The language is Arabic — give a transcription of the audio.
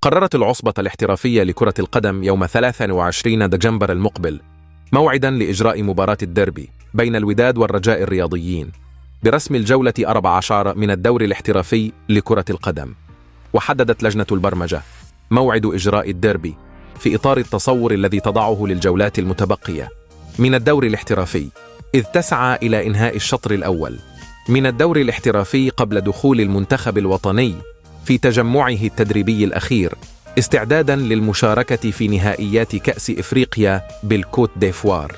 قررت العصبة الاحترافية لكرة القدم يوم 23 دجنبر المقبل موعداً لإجراء مباراة الديربي بين الوداد والرجاء الرياضيين برسم الجولة 14 من الدوري الاحترافي لكرة القدم. وحددت لجنة البرمجة موعد إجراء الديربي في إطار التصور الذي تضعه للجولات المتبقية من الدوري الاحترافي، إذ تسعى إلى إنهاء الشطر الأول من الدوري الاحترافي قبل دخول المنتخب الوطني في تجمعه التدريبي الأخير استعداداً للمشاركة في نهائيات كأس إفريقيا بالكوت ديفوار.